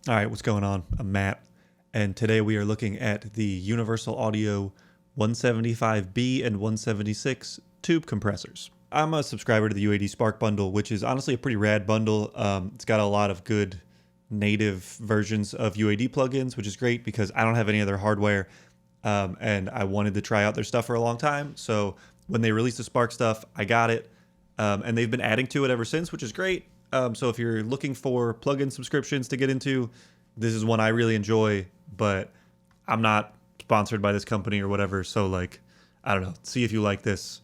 All right, what's going on? I'm Matt, and today we are looking at the Universal Audio 175B and 176 tube compressors. I'm a subscriber to the UAD Spark bundle, which is honestly a pretty rad bundle. It's got a lot of good native versions of UAD plugins, which is great because I don't have any other hardware, and I wanted to try out their stuff for a long time. So when they released the Spark stuff, I got it, and they've been adding to it ever since, which is great. So if you're looking for plugin subscriptions to get into, this is one I really enjoy, but I'm not sponsored by this company or whatever. So like, I don't know, see if you like this,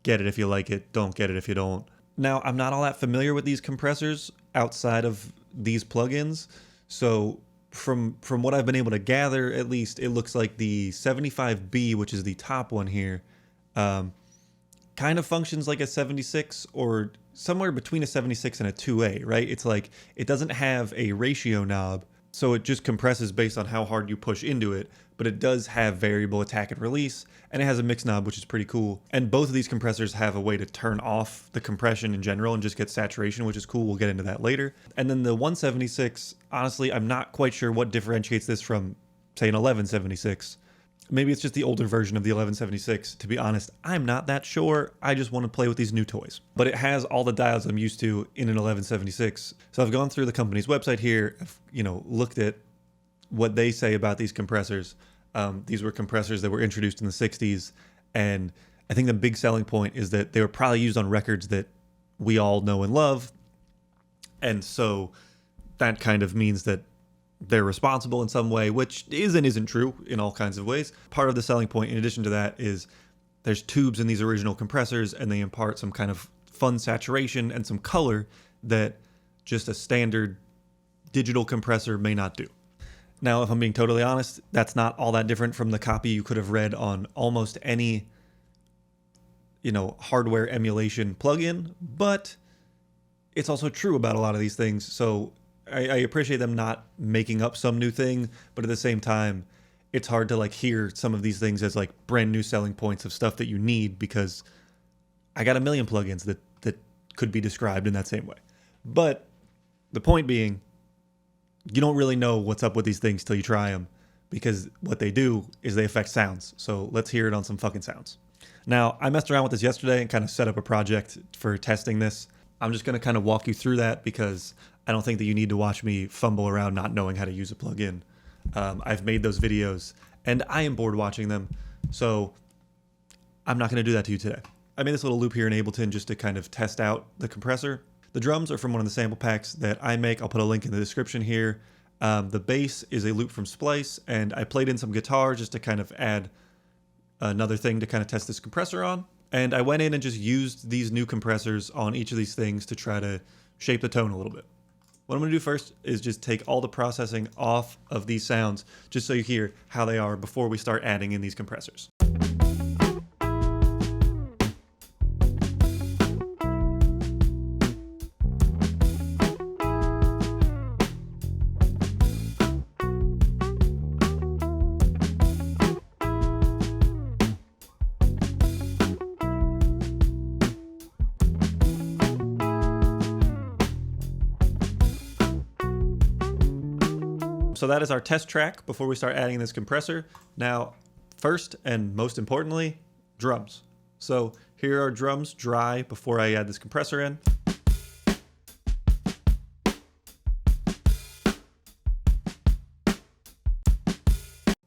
get it if you like it, don't get it if you don't. Now, I'm not all that familiar with these compressors outside of these plugins. So from what I've been able to gather, at least it looks like the 75B, which is the top one here, kind of functions like a 76 or somewhere between a 76 and a 2A, right? It's like it doesn't have a ratio knob, so it just compresses based on how hard you push into it, but it does have variable attack and release, and it has a mix knob, which is pretty cool. And both of these compressors have a way to turn off the compression in general and just get saturation, which is cool. We'll get into that later. And then the 176, honestly, I'm not quite sure what differentiates this from, say, an 1176. Maybe it's just the older version of the 1176. To be honest, I'm not that sure. I just want to play with these new toys. But it has all the dials I'm used to in an 1176. So I've gone through the company's website here, I've, looked at what they say about these compressors. These were compressors that were introduced in the 60s. And I think the big selling point is that they were probably used on records that we all know and love. And so that kind of means that they're responsible in some way, which is and isn't true in all kinds of ways. Part of the selling point, in addition to that, is there's tubes in these original compressors, and they impart some kind of fun saturation and some color that just a standard digital compressor may not do. Now, if I'm being totally honest, that's not all that different from the copy you could have read on almost any, hardware emulation plugin, but it's also true about a lot of these things. So I appreciate them not making up some new thing, but at the same time, it's hard to hear some of these things as brand new selling points of stuff that you need, because I got a million plugins that could be described in that same way. But the point being, you don't really know what's up with these things till you try them, because what they do is they affect sounds. So let's hear it on some fucking sounds. Now, I messed around with this yesterday and kind of set up a project for testing this. I'm just going to kind of walk you through that because I don't think that you need to watch me fumble around not knowing how to use a plugin. I've made those videos and I am bored watching them, so I'm not going to do that to you today. I made this little loop here in Ableton just to kind of test out the compressor. The drums are from one of the sample packs that I make. I'll put a link in the description here. The bass is a loop from Splice, and I played in some guitar just to kind of add another thing to kind of test this compressor on. And I went in and just used these new compressors on each of these things to try to shape the tone a little bit. What I'm going to do first is just take all the processing off of these sounds, just so you hear how they are before we start adding in these compressors. So that is our test track before we start adding this compressor. Now, first and most importantly, drums. So here are drums dry before I add this compressor in.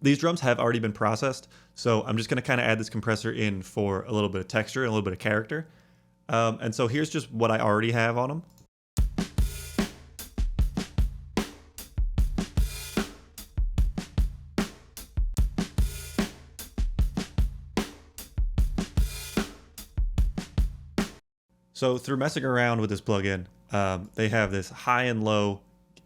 These drums have already been processed, so I'm just going to kind of add this compressor in for a little bit of texture and a little bit of character. And so here's just what I already have on them. So through messing around with this plugin, they have this high and low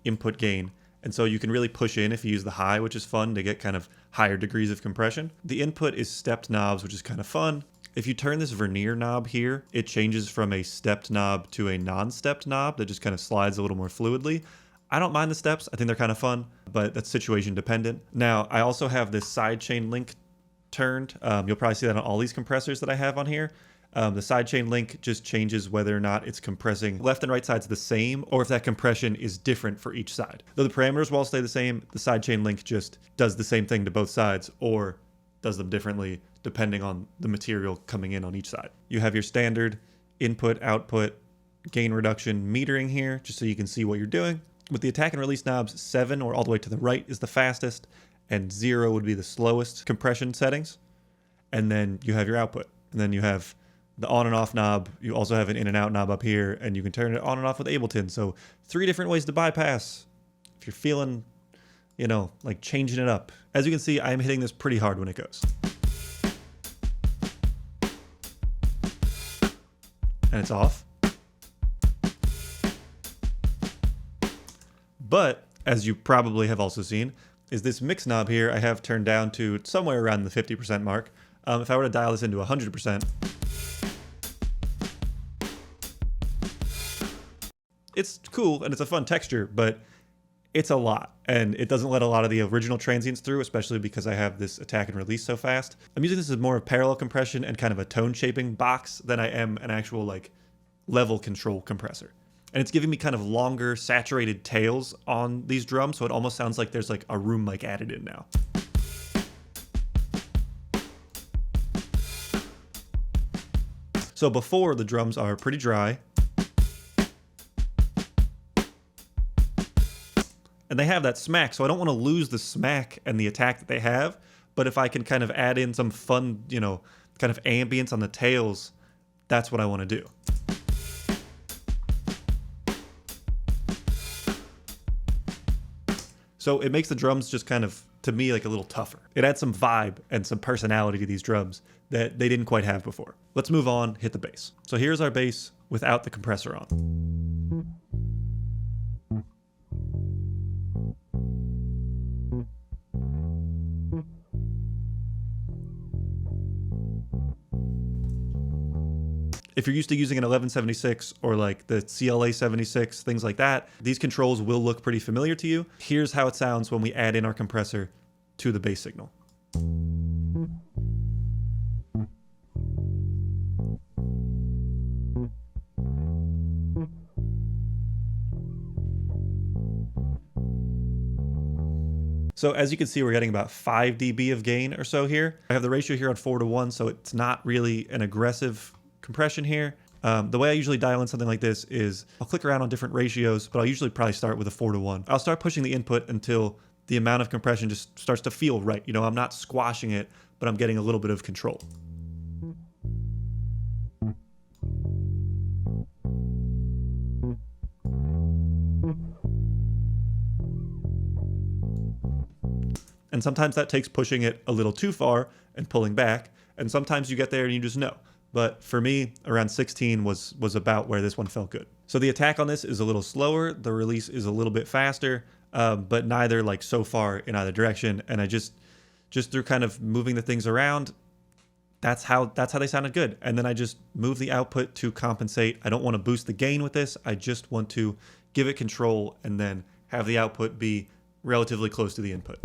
input gain. And so you can really push in if you use the high, which is fun to get kind of higher degrees of compression. The input is stepped knobs, which is kind of fun. If you turn this vernier knob here, it changes from a stepped knob to a non-stepped knob that just kind of slides a little more fluidly. I don't mind the steps. I think they're kind of fun, but that's situation dependent. Now, I also have this sidechain link turned. You'll probably see that on all these compressors that I have on here. The sidechain link just changes whether or not it's compressing left and right sides the same, or if that compression is different for each side. Though the parameters will all stay the same, the sidechain link just does the same thing to both sides, or does them differently depending on the material coming in on each side. You have your standard input, output, gain reduction metering here, just so you can see what you're doing. With the attack and release knobs, 7 or all the way to the right is the fastest, and 0 would be the slowest compression settings. And then you have your output. And then you have the on and off knob. You also have an in and out knob up here, and you can turn it on and off with Ableton. So 3 different ways to bypass if you're feeling, you know, like changing it up. As you can see, I'm hitting this pretty hard when it goes. And it's off. But, as you probably have also seen, is this mix knob here I have turned down to somewhere around the 50% mark. If I were to dial this into 100%, it's cool and it's a fun texture, but it's a lot, and it doesn't let a lot of the original transients through, especially because I have this attack and release so fast. I'm using this as more of parallel compression and kind of a tone shaping box than I am an actual like level control compressor. And it's giving me kind of longer saturated tails on these drums, so it almost sounds like there's like a room mic added in now. So before, the drums are pretty dry, and they have that smack, so I don't want to lose the smack and the attack that they have, but if I can kind of add in some fun, you know, kind of ambience on the tails, that's what I want to do. So it makes the drums just kind of, to me, like a little tougher. It adds some vibe and some personality to these drums that they didn't quite have before. Let's move on, hit the bass. So here's our bass without the compressor on. If you're used to using an 1176 or like the CLA 76, things like that, these controls will look pretty familiar to you. Here's how it sounds when we add in our compressor to the bass signal. So as you can see, we're getting about 5 dB of gain or so here. I have the ratio here on 4:1, so it's not really an aggressive compression here. The way I usually dial in something like this is I'll click around on different ratios, but I'll usually probably start with a 4:1. I'll start pushing the input until the amount of compression just starts to feel right. You know, I'm not squashing it, but I'm getting a little bit of control. And sometimes that takes pushing it a little too far and pulling back, and sometimes you get there and you just know. But for me, around 16 was about where this one felt good. So the attack on this is a little slower, the release is a little bit faster, but neither like so far in either direction. And I just through kind of moving the things around, that's how they sounded good. And then I just move the output to compensate. I don't want to boost the gain with this. I just want to give it control and then have the output be relatively close to the input.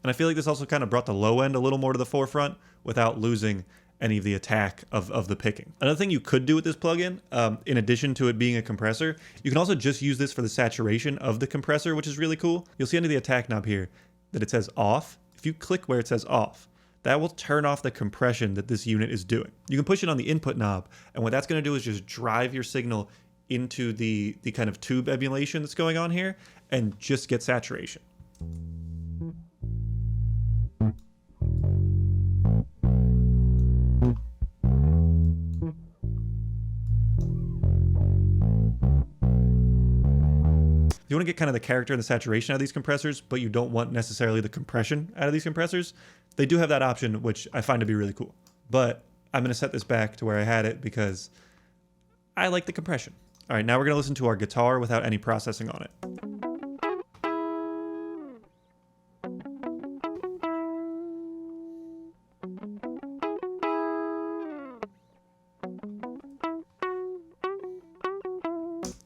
And I feel like this also kind of brought the low end a little more to the forefront without losing any of the attack of the picking. Another thing you could do with this plugin, in addition to it being a compressor, you can also just use this for the saturation of the compressor, which is really cool. You'll see under the attack knob here that it says off. If you click where it says off, that will turn off the compression that this unit is doing. You can push it on the input knob, and what that's going to do is just drive your signal into the kind of tube emulation that's going on here and just get saturation. You want to get kind of the character and the saturation out of these compressors, but you don't want necessarily the compression out of these compressors. They do have that option, which I find to be really cool. But I'm going to set this back to where I had it because I like the compression. All right, now we're going to listen to our guitar without any processing on it.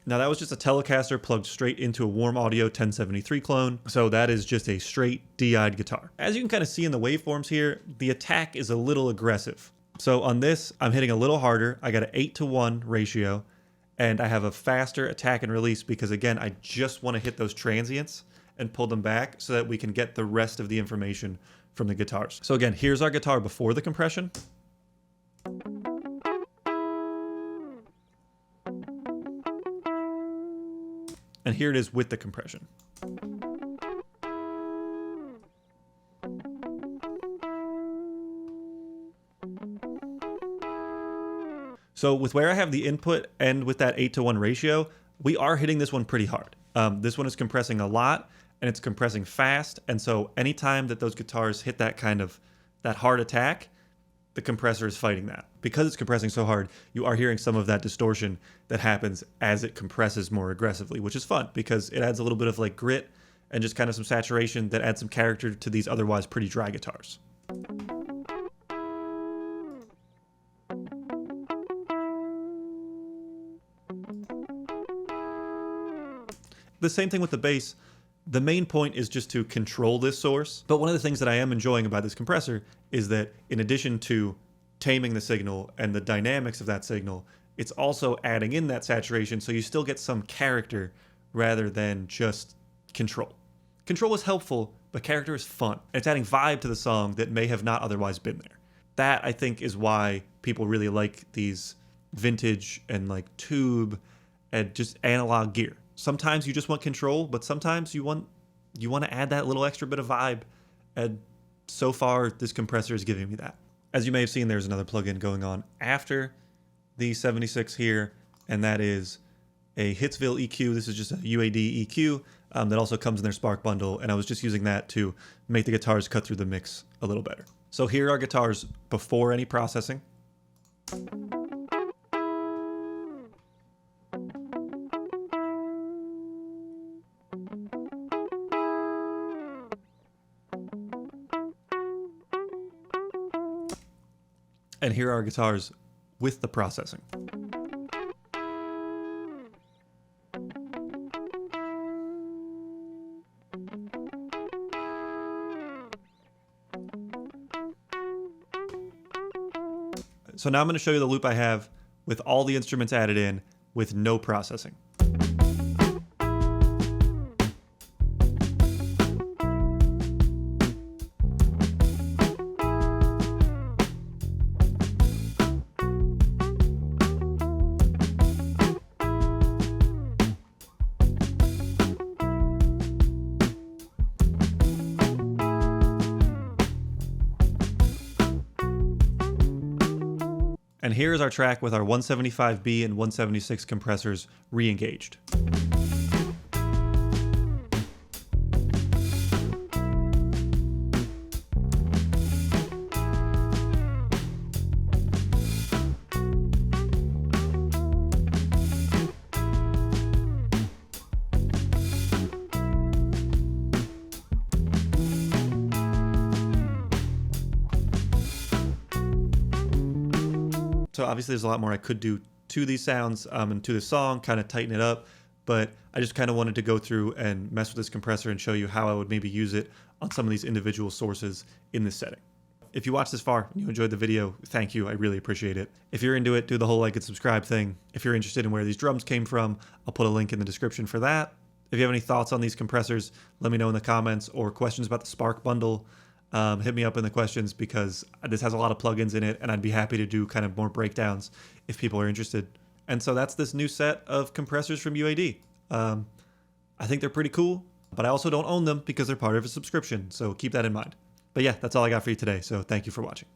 Now that was just a Telecaster plugged straight into a Warm Audio 1073 clone, so that is just a straight DI'd guitar. As you can kind of see in the waveforms here, the attack is a little aggressive. So on this, I'm hitting a little harder. I got an 8-to-1 ratio, and I have a faster attack and release because, again, I just want to hit those transients and pull them back so that we can get the rest of the information from the guitars. So again, here's our guitar before the compression. And here it is with the compression. So with where I have the input and with that 8-to-1 ratio, we are hitting this one pretty hard. This one is compressing a lot and it's compressing fast. And so anytime that those guitars hit that kind of that hard attack, the compressor is fighting that. Because it's compressing so hard, you are hearing some of that distortion that happens as it compresses more aggressively, which is fun because it adds a little bit of like grit and just kind of some saturation that adds some character to these otherwise pretty dry guitars. The same thing with the bass. The main point is just to control this source. But one of the things that I am enjoying about this compressor is that in addition to taming the signal and the dynamics of that signal, it's also adding in that saturation so you still get some character rather than just control. Control is helpful, but character is fun. It's adding vibe to the song that may have not otherwise been there. That, I think, is why people really like these vintage and like tube and just analog gear. Sometimes you just want control, but sometimes you want to add that little extra bit of vibe. And so far, this compressor is giving me that. As you may have seen, there's another plugin going on after the 76 here, and that is a Hitsville EQ. This is just a UAD EQ that also comes in their Spark bundle, and I was just using that to make the guitars cut through the mix a little better. So here are guitars before any processing. And here are guitars with the processing. So now I'm going to show you the loop I have with all the instruments added in with no processing. And here is our track with our 175B and 176 compressors re-engaged. So obviously there's a lot more I could do to these sounds and to the song, kind of tighten it up, but I just kind of wanted to go through and mess with this compressor and show you how I would maybe use it on some of these individual sources in this setting. If you watched this far and you enjoyed the video, thank you. I really appreciate it. If you're into it, do the whole like and subscribe thing. If you're interested in where these drums came from, I'll put a link in the description for that. If you have any thoughts on these compressors, let me know in the comments, or questions about the Spark bundle. Hit me up in the questions because this has a lot of plugins in it and I'd be happy to do kind of more breakdowns if people are interested. And so that's this new set of compressors from UAD. I think they're pretty cool, but I also don't own them because they're part of a subscription. So keep that in mind. But yeah, that's all I got for you today. So thank you for watching.